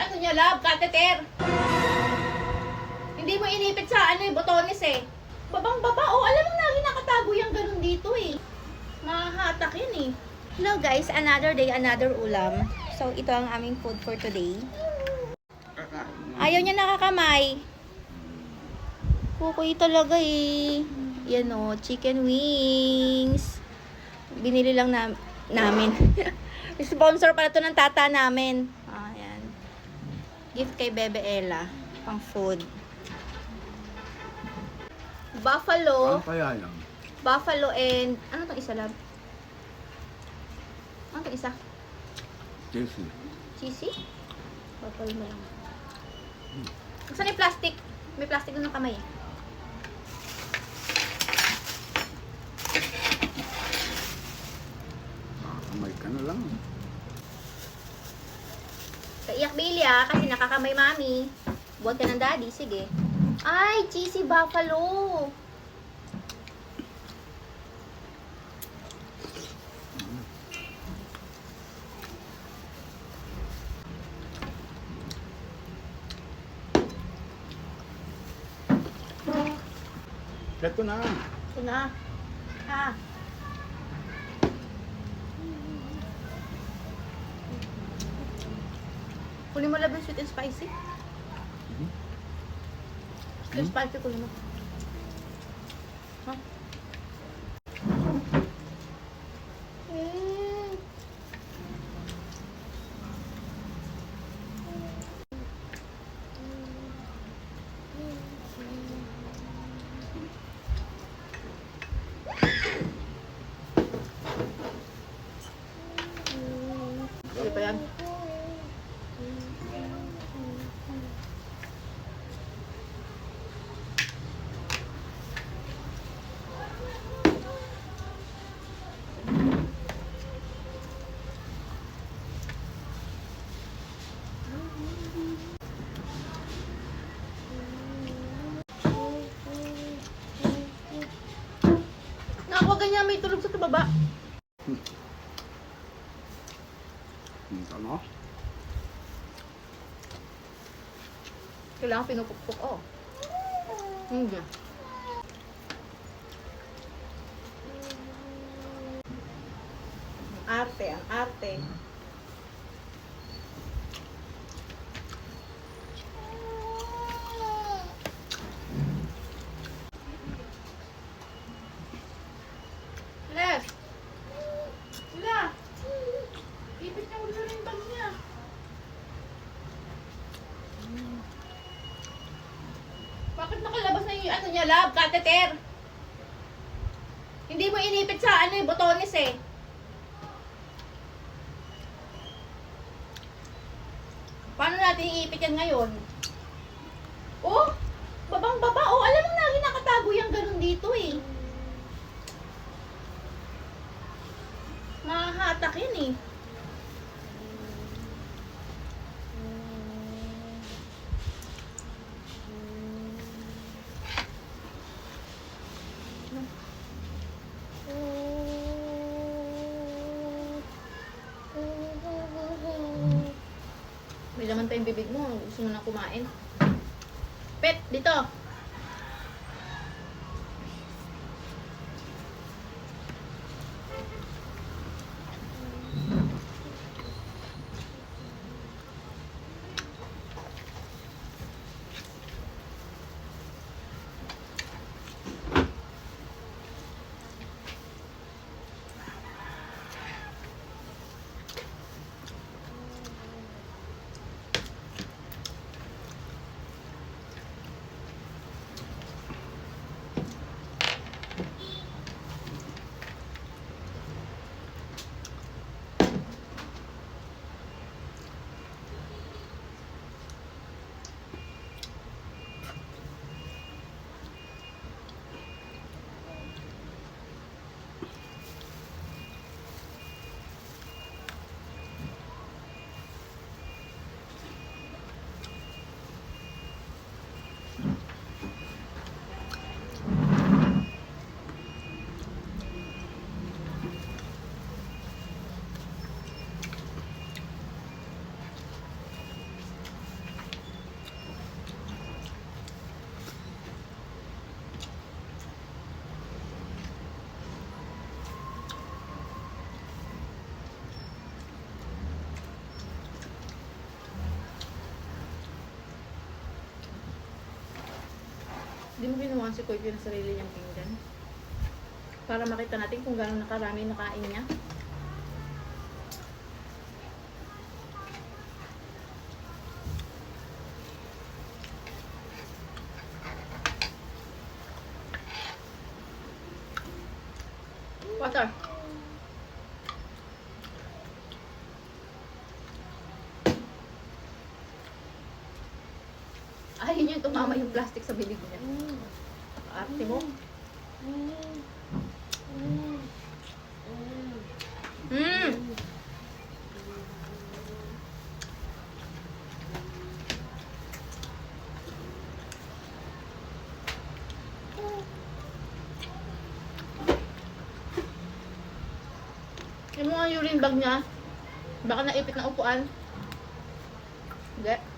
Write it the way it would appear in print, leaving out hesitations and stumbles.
ano niya, love, catheter. Hindi mo inipit sa botones eh. Babang-baba. Oh, alam mo lagi nakatago yung ganun dito eh. Mahahatak yun eh. Hello guys, another day, another ulam. So, ito ang aming food for today. Ayaw niya nakakamay. Kukuy talaga eh. Yan o, chicken wings. Binili lang namin. Sponsor pala to ng tata namin. Ayan. Gift kay Bebe Ella. Pang food. Buffalo. Ano kaya lang? Buffalo and... Ano tong isa lang? Ano tong isa? Cheesy. Cheesy? Buffalo mo lang. Saan yung plastic? May plastic doon ng kamay eh. Kamay ka na lang. Kaiyak Billy kasi nakakamay mami. Buhat ka ng daddy, sige. Ay, cheesy buffalo. Ito na. Ito na. Ha. Kunin mo lang yung sweet and spicy. Sweet and spicy kunin mo. Ha? Sige pa yan. Nakuha ganyan, may tulog sa baba. Ano? Kailangan pinupukpuk, oh. Hindi. Arte, ang arte. Les! Sila! Ipit niya ulo rin yung bag niya. Bakit nakalabas na yung niya, love, catheter? Hindi mo inipit sa botones eh. Paano natin iipit yan ngayon? Oh! Babang-baba. Oh, alam mo lagi nakatago yung ganun dito eh. Mahahatak yun eh. May laman pa yung bibig mo. Gusto mo na kumain. Pet, dito. Hindi mo kinuha si Koy yung sarili niyang pinggan. Para makita natin kung gano'ng nakarami nakain niya. Water. Ayaw niya tumama yung plastic sa bibig niya. Arte mo. Yung mga urine bag niya, baka naipit ng upuan. Hindi.